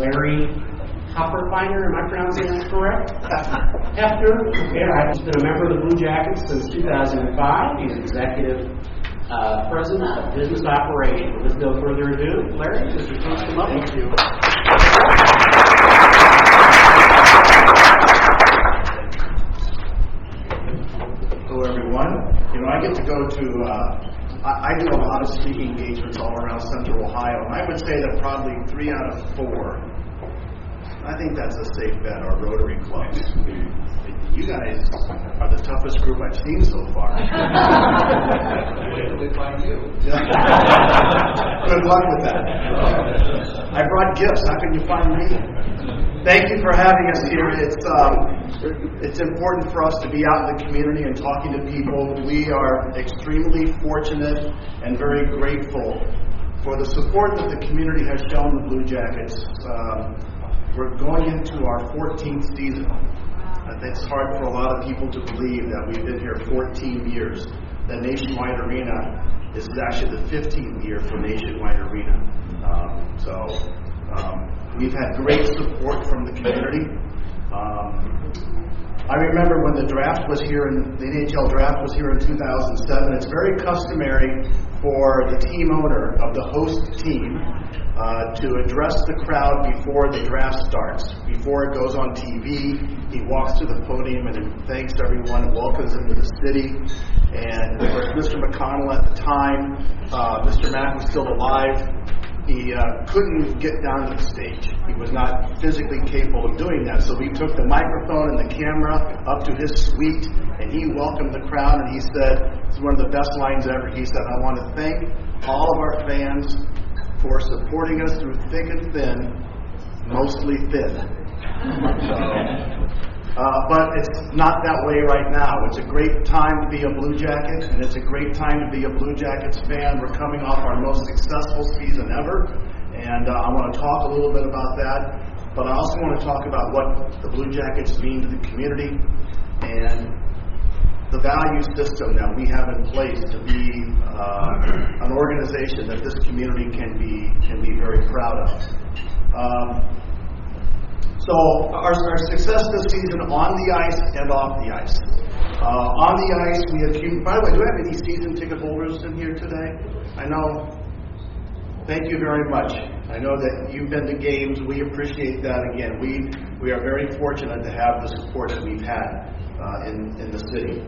Larry Hoepfner, am I pronouncing that correct? Hoepfner. He's been a member of the Blue Jackets since 2005. He's executive president of business operations. With no further ado, Larry, Mr. Please come up. Thank you. Hello, everyone. I get to go to, I do a lot of speaking engagements all around Central Ohio, and I would say that probably 3 out of 4, I think that's a safe bet, are Rotary clubs. You guys are the toughest group I've seen so far. We find you. Good luck with that. I brought gifts. How can you find me? Thank you for having us here. It's important for us to be out in the community and talking to people. We are extremely fortunate and very grateful for the support that the community has shown the Blue Jackets. We're going into our 14th season. It's hard for a lot of people to believe that we've been here 14 years. The Nationwide Arena is actually the 15th year for Nationwide Arena. We've had great support from the community. I remember when the draft was here, the NHL draft was here in 2007. It's very customary for the team owner of the host team to address the crowd before the draft starts. Before it goes on TV, he walks to the podium and thanks everyone and welcomes them to the city. And of course, Mr. McConnell at the time, Mr. Mack was still alive. He couldn't get down to the stage. He was not physically capable of doing that. So we took the microphone and the camera up to his suite, and he welcomed the crowd, and he said, it's one of the best lines ever. He said, I want to thank all of our fans for supporting us through thick and thin, mostly thin. But it's not that way right now. It's a great time to be a Blue Jacket, and it's a great time to be a Blue Jackets fan. We're coming off our most successful season ever, and I want to talk a little bit about that. But I also want to talk about what the Blue Jackets mean to the community and the value system that we have in place to be an organization that this community can be very proud of. So our success this season on the ice and off the ice. On the ice, we have, by the way, do we have any season ticket holders in here today? I know. Thank you very much. I know that you've been to games. We appreciate that. Again, we are very fortunate to have the support that we've had in the city.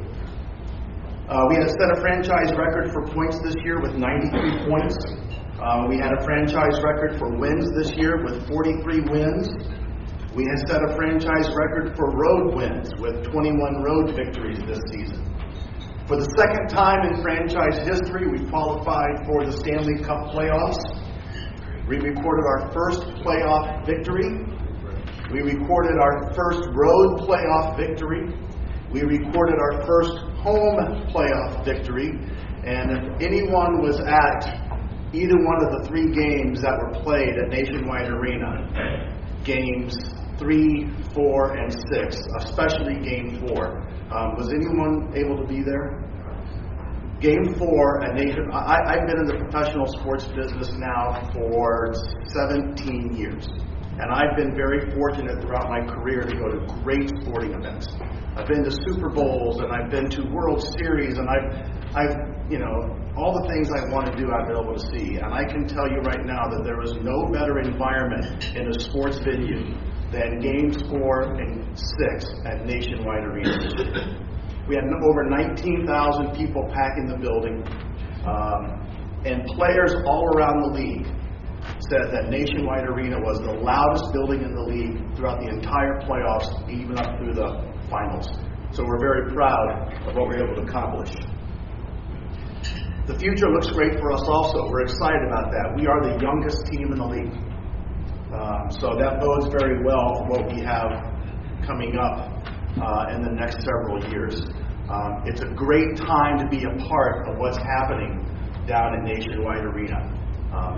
We had set a franchise record for points this year with 93 points. We had a franchise record for wins this year with 43 wins. We had set a franchise record for road wins with 21 road victories this season. For the second time in franchise history, we qualified for the Stanley Cup playoffs. We recorded our first playoff victory. We recorded our first road playoff victory. We recorded our first home playoff victory. And if anyone was at either one of the 3 games that were played at Nationwide Arena, games 3, 4, and 6, especially Game 4. Was anyone able to be there? Game 4 at Nation. I've been in the professional sports business now for 17 years, and I've been very fortunate throughout my career to go to great sporting events. I've been to Super Bowls, and I've been to World Series, and I've all the things I want to do I've been able to see. And I can tell you right now that there is no better environment in a sports venue than Games 4 and 6 at Nationwide Arena. We had over 19,000 people packing the building, and players all around the league said that Nationwide Arena was the loudest building in the league throughout the entire playoffs, even up through the finals. So we're very proud of what we were able to accomplish. The future looks great for us also. We're excited about that. We are the youngest team in the league. So that bodes very well for what we have coming up in the next several years. It's a great time to be a part of what's happening down in Nationwide Arena.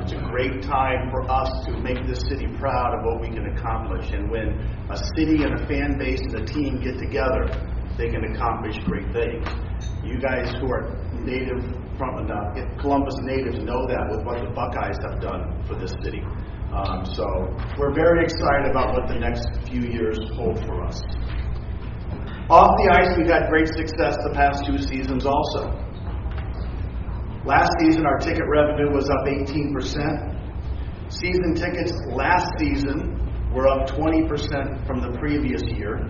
It's a great time for us to make this city proud of what we can accomplish. And when a city and a fan base and a team get together, they can accomplish great things. You guys who are Columbus natives know that with what the Buckeyes have done for this city. So we're very excited about what the next few years hold for us. Off the ice, we've had great success the past 2 seasons also. Last season, our ticket revenue was up 18%. Season tickets last season were up 20% from the previous year.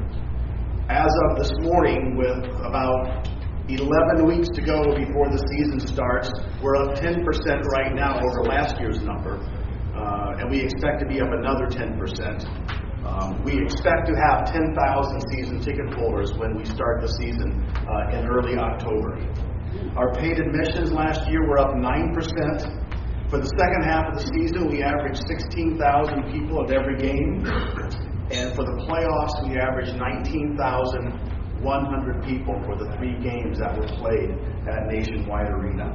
As of this morning, with about 11 weeks to go before the season starts, we're up 10% right now over last year's number, and we expect to be up another 10%. We expect to have 10,000 season ticket holders when we start the season in early October. Our paid admissions last year were up 9%. For the second half of the season, we averaged 16,000 people at every game. And for the playoffs, we averaged 19,100 people for the 3 games that were played at Nationwide Arena.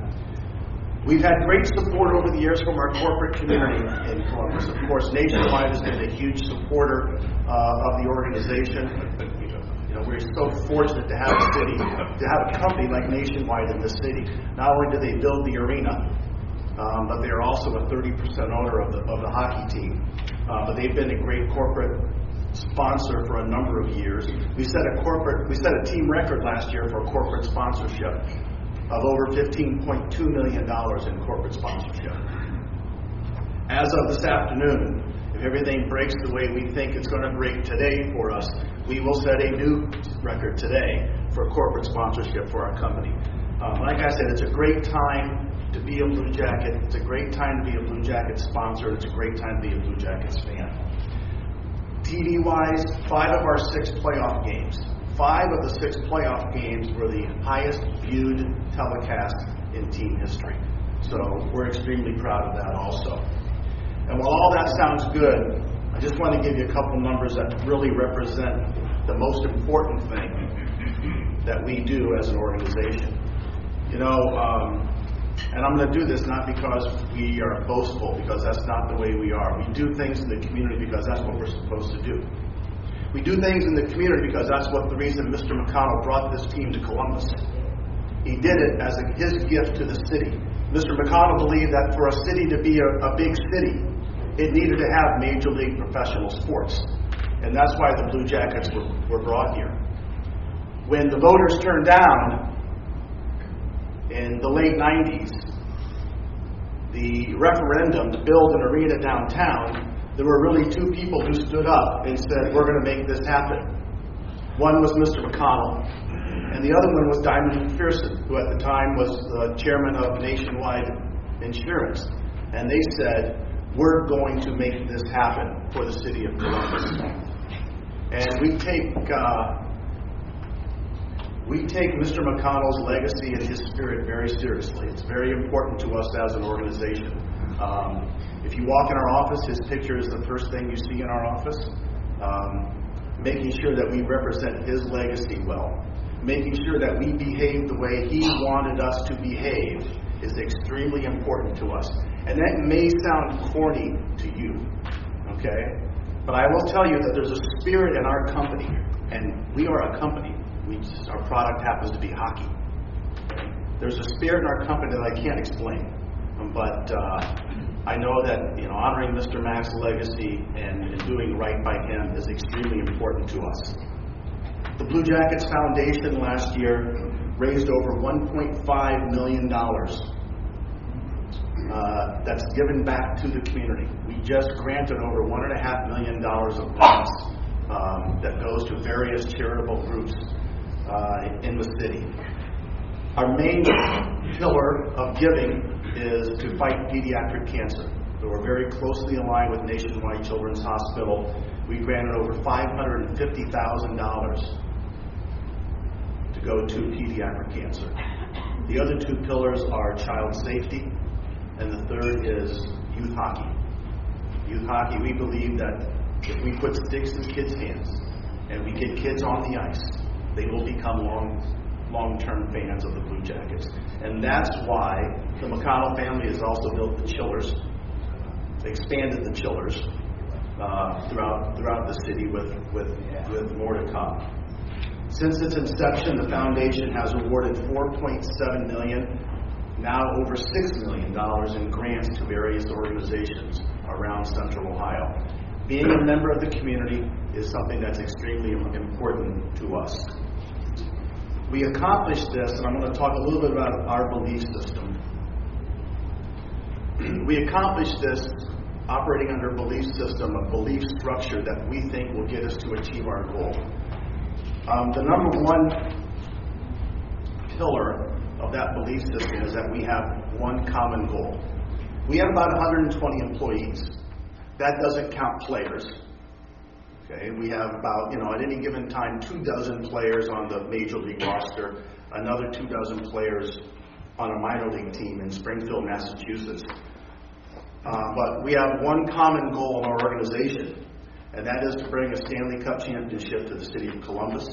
We've had great support over the years from our corporate community in Columbus. Of course, Nationwide has been a huge supporter of the organization. You know, we're so fortunate to have a city, to have a company like Nationwide in this city. Not only do they build the arena, but they are also a 30% owner of the hockey team. But they've been a great corporate sponsor for a number of years. We set a team record last year for corporate sponsorship of over $15.2 million in corporate sponsorship. As of this afternoon, if everything breaks the way we think it's going to break today for us, we will set a new record today for corporate sponsorship for our company. Like I said, it's a great time to be a Blue Jacket. It's a great time to be a Blue Jackets sponsor. It's a great time to be a Blue Jackets fan. TV-wise, 5 of our 6 playoff games. 5 of the 6 playoff games were the highest viewed telecast in team history. So we're extremely proud of that also. And while all that sounds good, I just want to give you a couple numbers that really represent the most important thing that we do as an organization. You know, and I'm going to do this not because we are boastful, because that's not the way we are. We do things in the community because that's what we're supposed to do. We do things in the community because that's what the reason Mr. McConnell brought this team to Columbus. He did it as his gift to the city. Mr. McConnell believed that for a city to be a big city, it needed to have Major League professional sports. And that's why the Blue Jackets were brought here. When the voters turned down in the late 90s, the referendum to build an arena downtown, there were really 2 people who stood up and said, we're going to make this happen. One was Mr. McConnell, and the other one was Diamond McPherson, who at the time was the chairman of Nationwide Insurance. And they said, we're going to make this happen for the city of Columbus. And we take Mr. McConnell's legacy and his spirit very seriously. It's very important to us as an organization. If you walk in our office, his picture is the first thing you see in our office. Making sure that we represent his legacy well. Making sure that we behave the way he wanted us to behave is extremely important to us. And that may sound corny to you, okay? But I will tell you that there's a spirit in our company, and we are a company. Our product happens to be hockey. There's a spirit in our company that I can't explain, but I know that honoring Mr. Mack's legacy and doing right by him is extremely important to us. The Blue Jackets Foundation last year raised over $1.5 million. That's given back to the community. We just granted over $1.5 million of grants that goes to various charitable groups in the city. Our main pillar of giving is to fight pediatric cancer. So we're very closely aligned with Nationwide Children's Hospital. We granted over $550,000 to go to pediatric cancer. The other 2 pillars are child safety, and the third is youth hockey. Youth hockey, we believe that if we put sticks in kids' hands and we get kids on the ice, they will become long-term fans of the Blue Jackets. And that's why the McConnell family has also built the chillers, expanded the chillers throughout the city with more to come. Since its inception, the foundation has awarded $4.7 million, now over $6 million in grants to various organizations. around Central Ohio. Being a member of the community is something that's extremely important to us. We accomplished this, and I'm going to talk a little bit about our belief system. We accomplished this operating under a belief system, a belief structure that we think will get us to achieve our goal. The number one pillar of that belief system is that we have one common goal. We have about 120 employees. That doesn't count players. Okay, we have about, at any given time, 24 players on the major league roster, another 24 players on a minor league team in Springfield, Massachusetts. But we have one common goal in our organization, and that is to bring a Stanley Cup championship to the city of Columbus,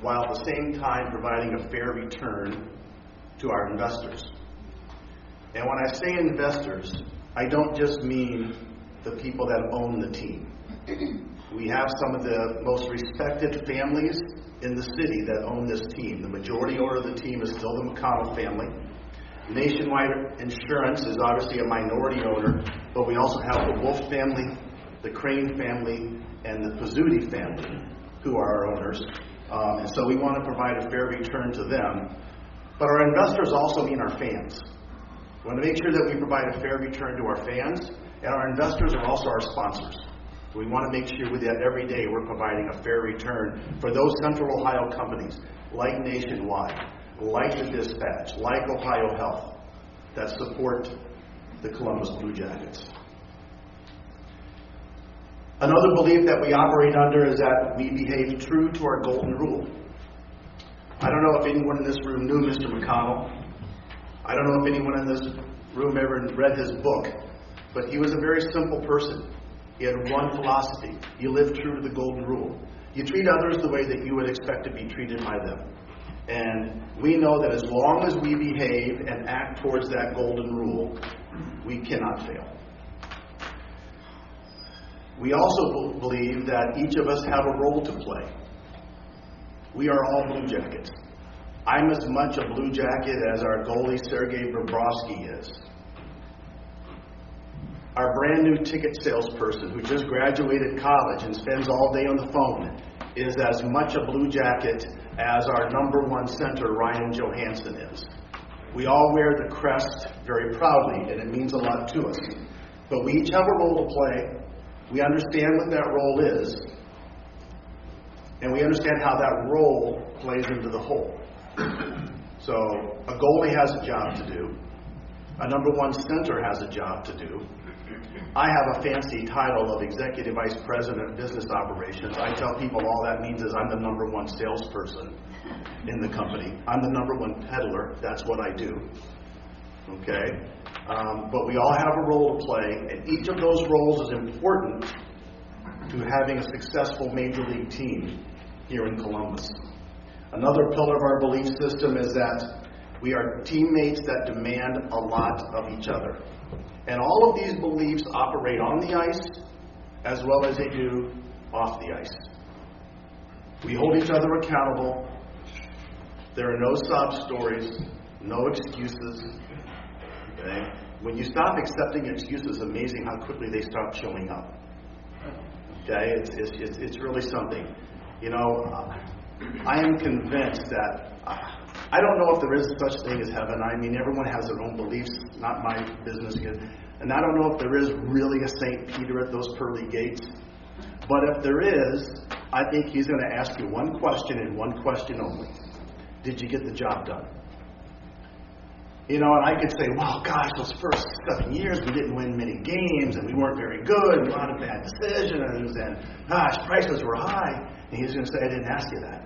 while at the same time providing a fair return to our investors. And when I say investors, I don't just mean the people that own the team. We have some of the most respected families in the city that own this team. The majority owner of the team is still the McConnell family. Nationwide Insurance is obviously a minority owner, but we also have the Wolf family, the Crane family, and the Pizzuti family, who are our owners. And so we want to provide a fair return to them. But our investors also mean our fans. We want to make sure that we provide a fair return to our fans, and our investors are also our sponsors. So we want to make sure that every day we're providing a fair return for those Central Ohio companies, like Nationwide, like the Dispatch, like Ohio Health, that support the Columbus Blue Jackets. Another belief that we operate under is that we behave true to our golden rule. I don't know if anyone in this room knew Mr. McConnell. I don't know if anyone in this room ever read his book, but he was a very simple person. He had one philosophy. You live true to the golden rule. You treat others the way that you would expect to be treated by them. And we know that as long as we behave and act towards that golden rule, we cannot fail. We also believe that each of us have a role to play. We are all Blue Jackets. I'm as much a Blue Jacket as our goalie Sergei Bobrovsky is. Our brand new ticket salesperson who just graduated college and spends all day on the phone is as much a Blue Jacket as our number one center, Ryan Johansson, is. We all wear the crest very proudly, and it means a lot to us. But we each have a role to play. We understand what that role is, and we understand how that role plays into the whole. So a goalie has a job to do. A number one center has a job to do. I have a fancy title of Executive Vice President of Business Operations. I tell people all that means is I'm the number one salesperson in the company. I'm the number one peddler. That's what I do. Okay? But we all have a role to play, and each of those roles is important to having a successful major league team here in Columbus. Another pillar of our belief system is that we are teammates that demand a lot of each other. And all of these beliefs operate on the ice as well as they do off the ice. We hold each other accountable. There are no sob stories, no excuses. Okay? When you stop accepting excuses, it's amazing how quickly they stop showing up. Okay? It's really something. I am convinced that I don't know if there is such thing as heaven. I mean, everyone has their own beliefs, not my business. And I don't know if there is really a St. Peter at those pearly gates. But if there is, I think he's going to ask you one question and one question only. Did you get the job done? And I could say, well, gosh, those first 7 years we didn't win many games and we weren't very good and a lot of bad decisions and, gosh, prices were high. And he's going to say, I didn't ask you that.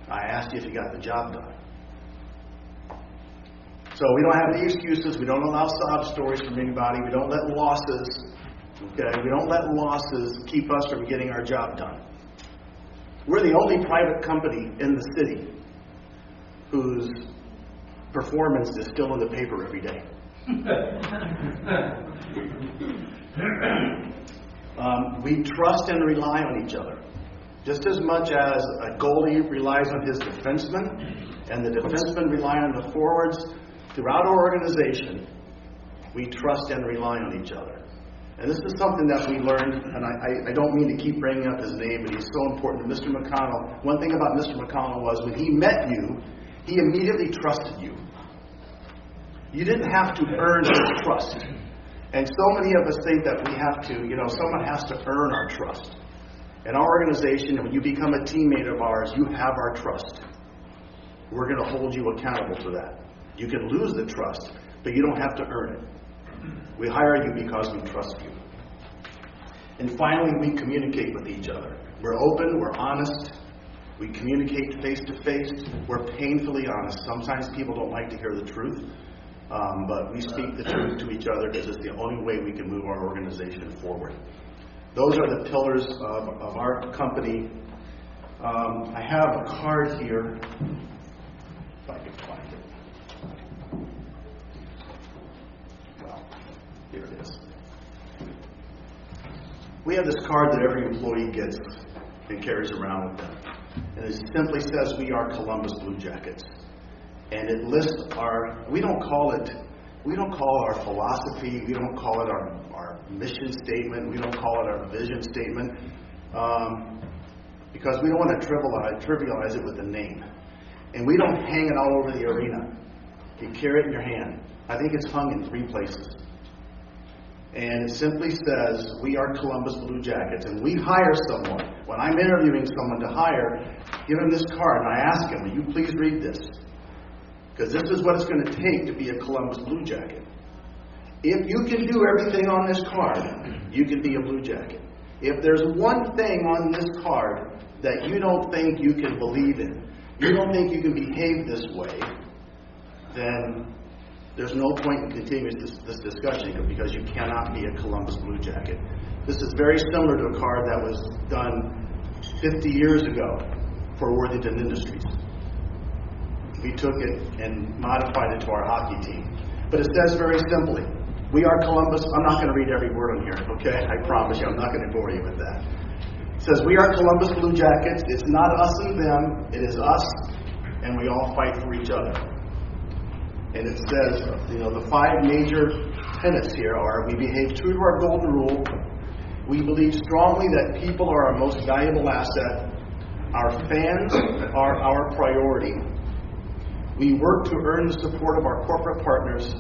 I asked you if you got the job done. So we don't have any excuses. We don't allow sob stories from anybody. We don't let losses, we don't let losses keep us from getting our job done. We're the only private company in the city whose performance is still in the paper every day. We trust and rely on each other. Just as much as a goalie relies on his defenseman and the defenseman rely on the forwards, throughout our organization, We trust and rely on each other. And this is something that we learned, and I don't mean to keep bringing up his name, but he's so important. Mr. McConnell, one thing about Mr. McConnell was when he met you, he immediately trusted you. You didn't have to earn his trust. And so many of us think that we have to, someone has to earn our trust. In our organization, when you become a teammate of ours, you have our trust. We're going to hold you accountable for that. You can lose the trust, but you don't have to earn it. We hire you because we trust you. And finally, we communicate with each other. We're open, we're honest, we communicate face to face, we're painfully honest. Sometimes people don't like to hear the truth, but we speak the truth to each other because it's the only way we can move our organization forward. Those are the pillars of our company. I have a card here, if I can find it. Here it is. We have this card that every employee gets and carries around with them. And it simply says, we are Columbus Blue Jackets. And it lists we don't call our philosophy, we don't call it our mission statement, we don't call it our vision statement, because we don't want to trivialize it with a name. And we don't hang it all over the arena. You carry it in your hand. I think it's hung in 3 places. And it simply says, we are Columbus Blue Jackets. And we hire someone. When I'm interviewing someone to hire, give him this card. And I ask him, will you please read this? Because this is what it's going to take to be a Columbus Blue Jacket. If you can do everything on this card, you can be a Blue Jacket. If there's one thing on this card that you don't think you can believe in, you don't think you can behave this way, then there's no point in continuing this discussion because you cannot be a Columbus Blue Jacket. This is very similar to a card that was done 50 years ago for Worthington Industries. We took it and modified it to our hockey team. But it says very simply, we are Columbus. I'm not going to read every word on here, okay? I promise you, I'm not going to bore you with that. It says, we are Columbus Blue Jackets. It's not us and them. It is us, and we all fight for each other. And it says, the 5 major tenets here are, we behave true to our golden rule. We believe strongly that people are our most valuable asset. Our fans are our priority. We work to earn the support of our corporate partners,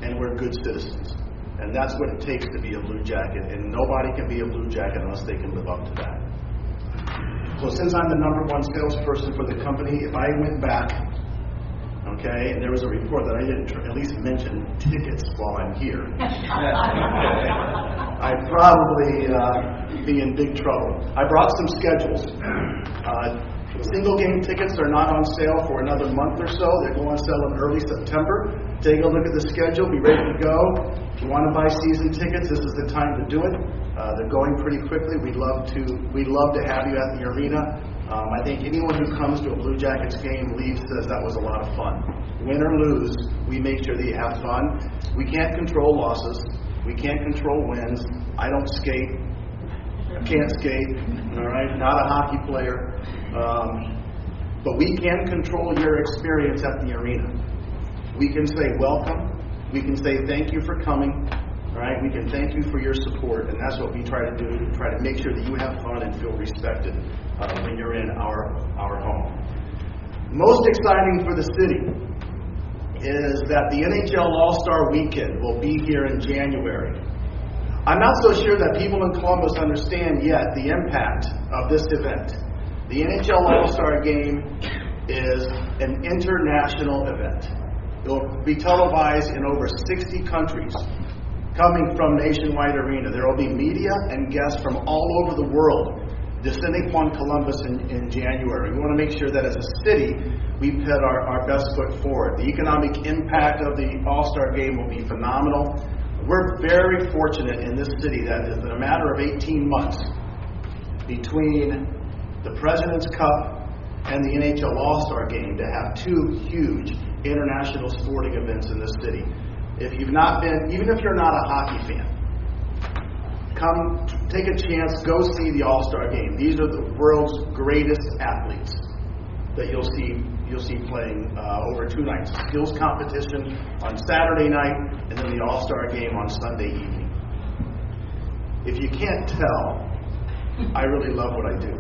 and we're good citizens. And that's what it takes to be a Blue Jacket. And nobody can be a Blue Jacket unless they can live up to that. So since I'm the #1 salesperson for the company, if I went back, okay, and there was a report that I didn't at least mention tickets while I'm here, I'd probably be in big trouble. I brought some schedules. Single game tickets are not on sale for another month or so. They go on sale in early September. Take a look at the schedule, be ready to go. If you want to buy season tickets, this is the time to do it. They're going pretty quickly. We'd love to have you at the arena. I think anyone who comes to a Blue Jackets game leaves says that was a lot of fun. Win or lose, we make sure that you have fun. We can't control losses. We can't control wins. I don't skate. I can't skate. All right, not a hockey player. But we can control your experience at the arena. We can say welcome. We can say thank you for coming. All right, we can thank you for your support, and that's what we try to do, to try to make sure that you have fun and feel respected when you're in our home. Most exciting for the city is that the NHL All-Star Weekend will be here in January. I'm not so sure that people in Columbus understand yet the impact of this event. The NHL All-Star Game is an international event. It will be televised in over 60 countries, coming from Nationwide Arena. There will be media and guests from all over the world descending upon Columbus in January. We want to make sure that as a city, we put our best foot forward. The economic impact of the All-Star Game will be phenomenal. We're very fortunate in this city that in a matter of 18 months, between the President's Cup and the NHL All-Star Game, to have 2 huge international sporting events in this city. If you've not been, even if you're not a hockey fan, come take a chance, go see the All-Star Game. These are the world's greatest athletes that you'll see you'll see playing over 2 nights. Skills competition on Saturday night, and then the All-Star game on Sunday evening. If you can't tell, I really love what I do.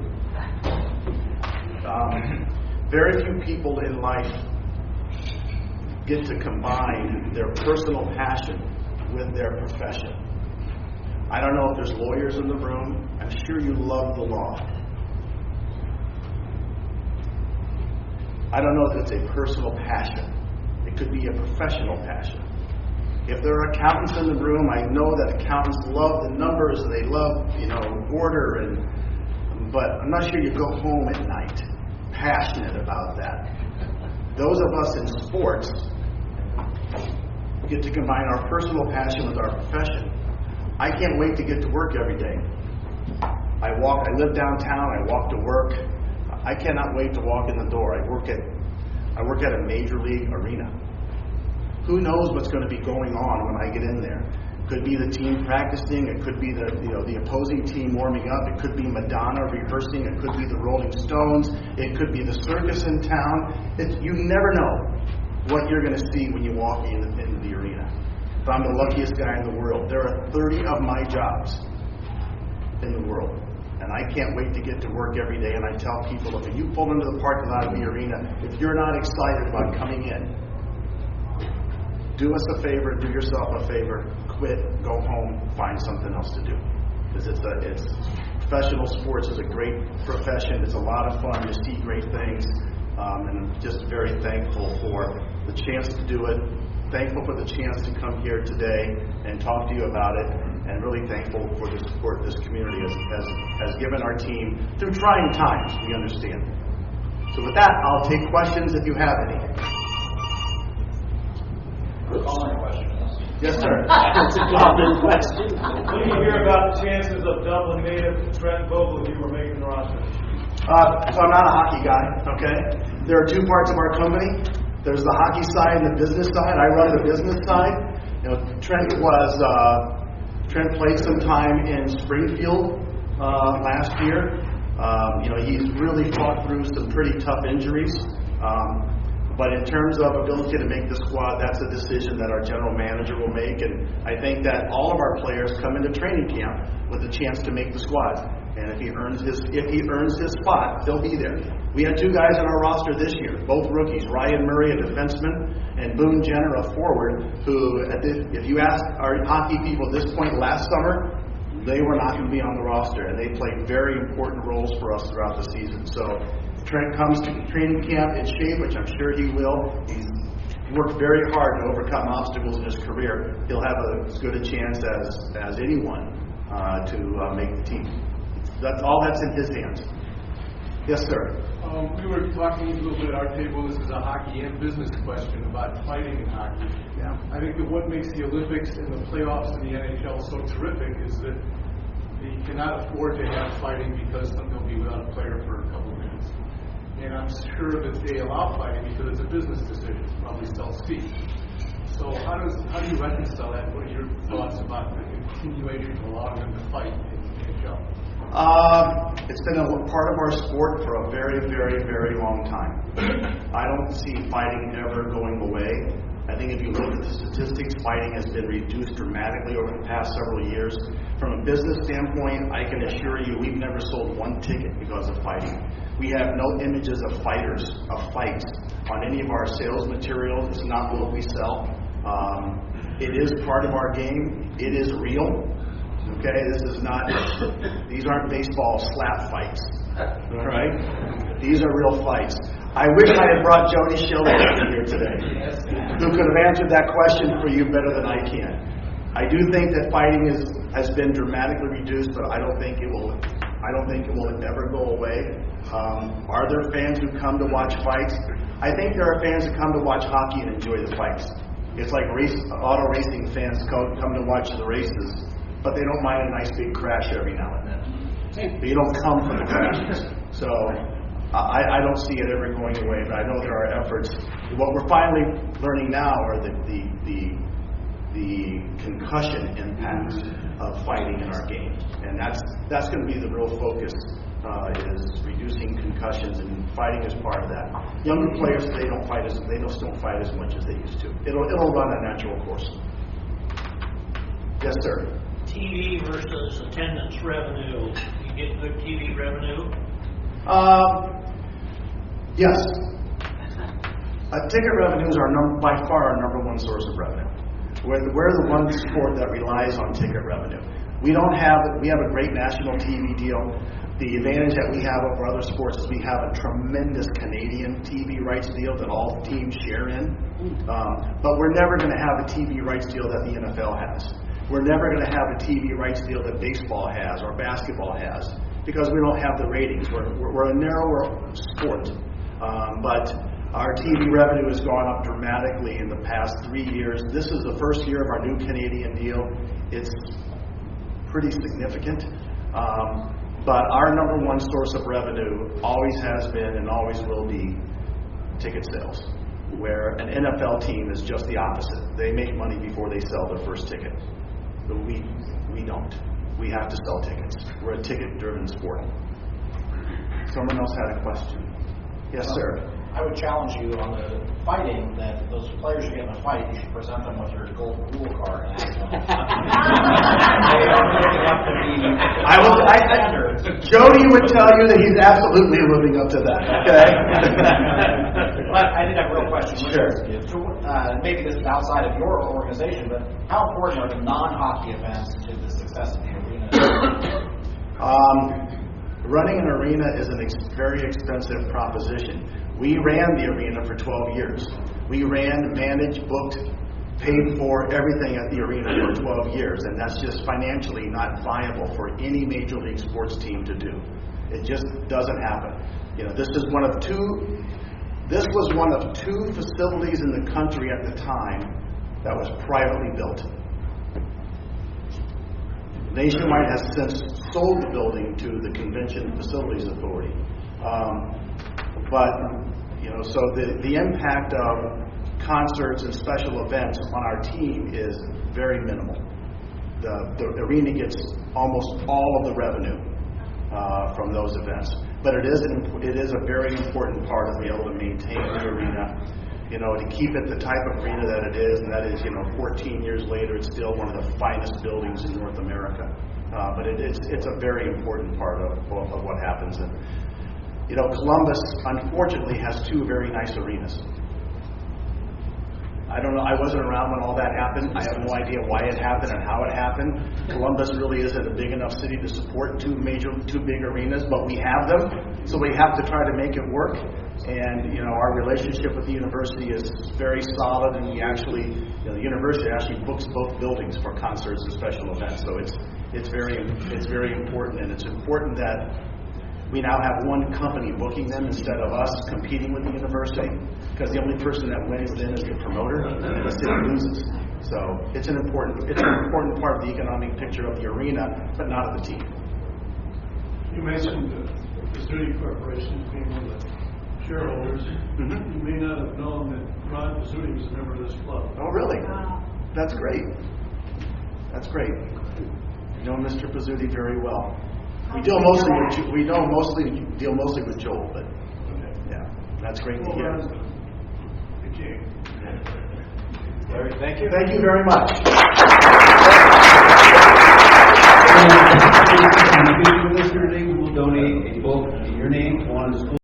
Very few people in life get to combine their personal passion with their profession. I don't know if there's lawyers in the room. I'm sure you love the law. I don't know if it's a personal passion. It could be a professional passion. If there are accountants in the room, I know that accountants love the numbers and they love, order, but I'm not sure you go home at night passionate about that. Those of us in sports get to combine our personal passion with our profession. I can't wait to get to work every day. I live downtown, I walk to work. I cannot wait to walk in the door. I work at a major league arena. Who knows what's going to be going on when I get in there? Could be the team practicing, it could be the opposing team warming up, it could be Madonna rehearsing, it could be the Rolling Stones, it could be the circus in town. You never know what you're going to see when you walk into the arena. If I'm the luckiest guy in the world, there are 30 of my jobs in the world. And I can't wait to get to work every day. And I tell people, look, if you pull into the parking lot of the arena, if you're not excited about coming in, do us a favor, do yourself a favor, quit, go home, find something else to do. Because it's professional sports is a great profession. It's a lot of fun. You see great things. And I'm just very thankful for the chance to do it. Thankful for the chance to come here today and talk to you about it. And really thankful for the support this community has given our team through trying times, we understand. So with that, I'll take questions if you have any. Yes, sir. That's a common question. What do you hear about the chances of Dublin native Trent Vogel if you were making the roster? So I'm not a hockey guy, okay? There are 2 parts of our company. There's the hockey side and the business side. I run the business side. Trent played some time in Springfield last year. He's really fought through some pretty tough injuries. But in terms of ability to make the squad, that's a decision that our general manager will make. And I think that all of our players come into training camp with a chance to make the squad. And if he earns his spot, they'll be there. We had 2 guys on our roster this year, both rookies, Ryan Murray, a defenseman, and Boone Jenner, a forward, who, if you ask our hockey people at this point last summer, they were not going to be on the roster. And they played very important roles for us throughout the season. So Trent comes to training camp in shape, which I'm sure he will. He's worked very hard to overcome obstacles in his career. He'll have as good a chance as anyone to make the team. That's in his hands. Yes, sir. We were talking a little bit at our table. This is a hockey and business question about fighting in hockey. Yeah. I think that what makes the Olympics and the playoffs in the NHL so terrific is that they cannot afford to have fighting because they'll be without a player for a couple of minutes. And I'm sure that they allow fighting because it's a business decision. It probably sells seats. So how do you reconcile that? What are your thoughts about the continuation of allowing them to fight in the NHL? It's been a part of our sport for a very, very, very long time. I don't see fighting ever going away. I think if you look at the statistics, fighting has been reduced dramatically over the past several years. From a business standpoint, I can assure you we've never sold 1 ticket because of fighting. We have no images of fights on any of our sales materials. It's not what we sell. It is part of our game. It is real. Okay, these aren't baseball slap fights, all right? These are real fights. I wish I had brought Jody Schiller here today, who could have answered that question for you better than I can. I do think that fighting has been dramatically reduced, but I don't think it will ever go away. Are there fans who come to watch fights? I think there are fans who come to watch hockey and enjoy the fights. It's like auto racing fans come to watch the races, but they don't mind a nice big crash every now and then. But you don't come for the crashes. So I don't see it ever going away, but I know there are efforts. What we're finally learning now are the the concussion impact of fighting in our game, and that's going to be the real focus. Is reducing concussions, and fighting is part of that. Younger players they don't fight as much as they used to. It'll run a natural course. Yes, sir. TV versus attendance revenue. You get good TV revenue? Yes. Ticket revenues are by far our number one source of revenue. We're the one sport that relies on ticket revenue. We have a great national TV deal. The advantage that we have over other sports is we have a tremendous Canadian TV rights deal that all teams share in. But we're never going to have a TV rights deal that the NFL has. We're never going to have a TV rights deal that baseball has or basketball has because we don't have the ratings. We're a narrower sport. But our TV revenue has gone up dramatically in the past 3 years. This is the first year of our new Canadian deal. It's pretty significant. But our number one source of revenue always has been and always will be ticket sales, where an NFL team is just the opposite. They make money before they sell their first ticket. But we don't. We have to sell tickets. We're a ticket-driven sport. Someone else had a question. Yes, sir. I would challenge you on the fighting that those players who get in a fight, you should present them with your gold rule card and ask them. They are living up to the standards. Jody would tell you that he's absolutely living up to that. Okay. But I did have a real question. Sure. So, maybe this is outside of your organization, but how important are the non-hockey events to the success of the arena? Running an arena is a very expensive proposition. We ran the arena for 12 years. We ran, managed, booked, paid for everything at the arena for 12 years, and that's just financially not viable for any major league sports team to do. It just doesn't happen. This was one of two facilities in the country at the time that was privately built. Nationwide has since sold the building to the Convention Facilities Authority. So the impact of concerts and special events on our team is very minimal. The arena gets almost all of the revenue from those events. But it is a very important part of being able to maintain the arena, to keep it the type of arena that it is, and that is, 14 years later, it's still one of the finest buildings in North America. But it's a very important part of what happens. And, Columbus, unfortunately, has two very nice arenas. I don't know, I wasn't around when all that happened. I have no idea why it happened and how it happened. Columbus really isn't a big enough city to support two big arenas, but we have them, so we have to try to make it work. And, our relationship with the university is very solid, and we actually, the university actually books both buildings for concerts and special events. So it's very important, and it's important that we now have one company booking them instead of us competing with the university, because the only person that wins then is the promoter, and the city loses. So it's an important part of the economic picture of the arena, but not of the team. You mentioned the Rotary Corporation being one of the shareholders. Mm-hmm. You may not have known that Ron Pizzuti was a member of this club. Oh, really? Wow. That's great. That's great. I know Mr. Pizzuti very well. We deal mostly with Joel, but yeah, that's great to hear. Thank you. Thank you very much. In the future of this year, we will donate a book in your name to one of the schools.